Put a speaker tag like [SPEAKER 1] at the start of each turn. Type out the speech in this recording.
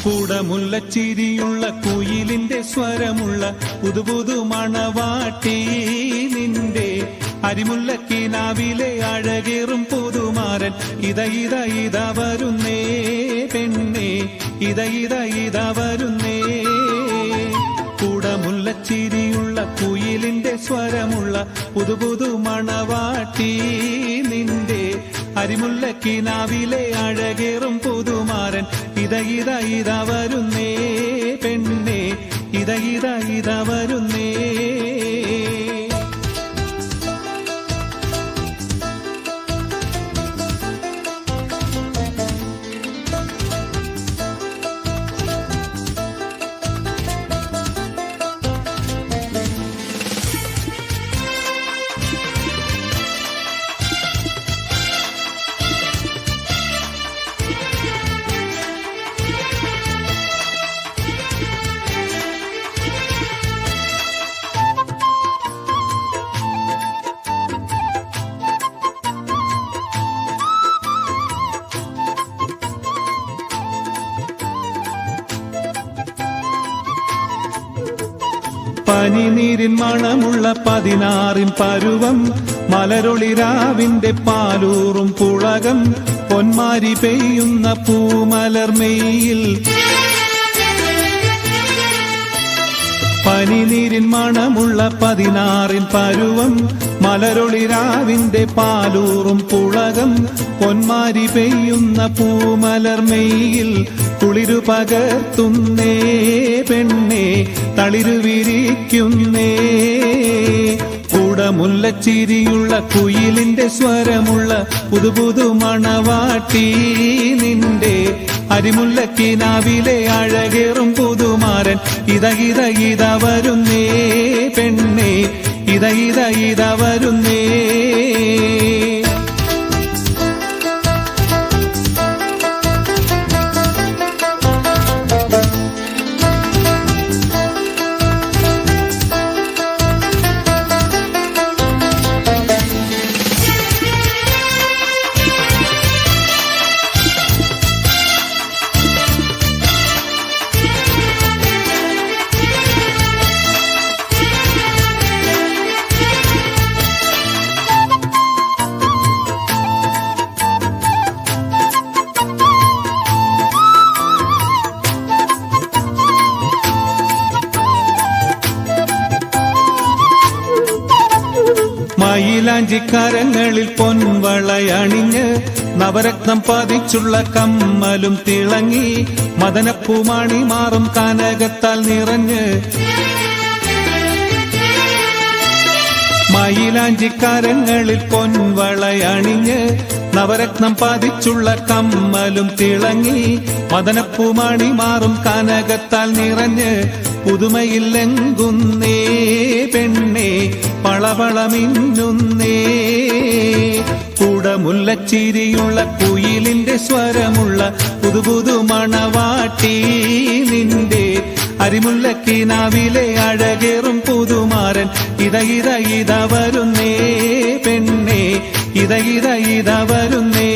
[SPEAKER 1] കൂടമുല്ലച്ചിരിയുള്ള കുയിലിന്റെ സ്വരമുള്ള പുതുപുതു മണവാട്ടി നിന്റെ അരിമുല്ലക്കിനാവിലെ അഴകേറും പുതുമാരൻ ഇത വരുന്നേ പെണ്ണേ ഇത വരുന്നേ. കൂടമുല്ലച്ചിരിയുള്ള കുയിലിന്റെ സ്വരമുള്ള പുതുപുതു മണവാട്ടി നിന്റെ അരിമുല്ലക്കിനാവിലെ അഴകേറും പുതുമാരൻ ഇത വരുന്നേ പെണ്ണേ ഇത വരുന്നേ. പനിനീരിൻ മണമുള്ള 16 പരുവം മലരൊളിരാവിന്റെ പാലൂറും പുളകം പൊന്മാരി പെയ്യുന്ന പൂമലർമെയിൽ. പനിനീരിൻ മണമുള്ള 16 പരുവം മലരൊളിരാവിന്റെ പാലൂറും പുളകം പൊന്മാരി പെയ്യുന്ന പൂമലർമെയിൽ. കുളിരു പകർത്തുന്നേ പെണ്ണേ തളിരു വിരിക്കുന്നേ. കൂടമുല്ലച്ചിരിയുള്ള കുയിലിന്റെ സ്വരമുള്ള പുതുപുതു മണവാട്ടി നിന്റെ അരിമുല്ലക്കിനാവിലെ അഴകേറും പുതുമാരൻ ഇത വരുന്നേ പെണ്ണേ ഇത വരുന്നേ. മയിലാഞ്ചിക്കരങ്ങളിൽ പൊൻവളയണിഞ്ഞ് നവരത്നം പതിച്ചുള്ള കമ്മലും തിളങ്ങി മദനപ്പൂമണി മാറും കനകത്താൽ നിറഞ്ഞ്. മയിലാഞ്ചിക്കരങ്ങളിൽ പൊൻവളയണിഞ്ഞ് നവരത്നം പതിച്ചുള്ള കമ്മലും തിളങ്ങി മദനപ്പൂമണി മാറും കനകത്താൽ നിറഞ്ഞ്. പുതുമയില്ലെങ്കുന്നേ പെണ്ണേ പളപളമിന്നുന്നേ. കൂടമുല്ലച്ചിരിയുള്ള കുയിലിന്റെ സ്വരമുള്ള പുതുപുതു മണവാട്ടി നിന്റെ അരിമുല്ലക്കിനാവിലെ അഴകേറും പുതുമാരൻ ഇത വരുന്നേ പെണ്ണേ ഇത വരുന്നേ.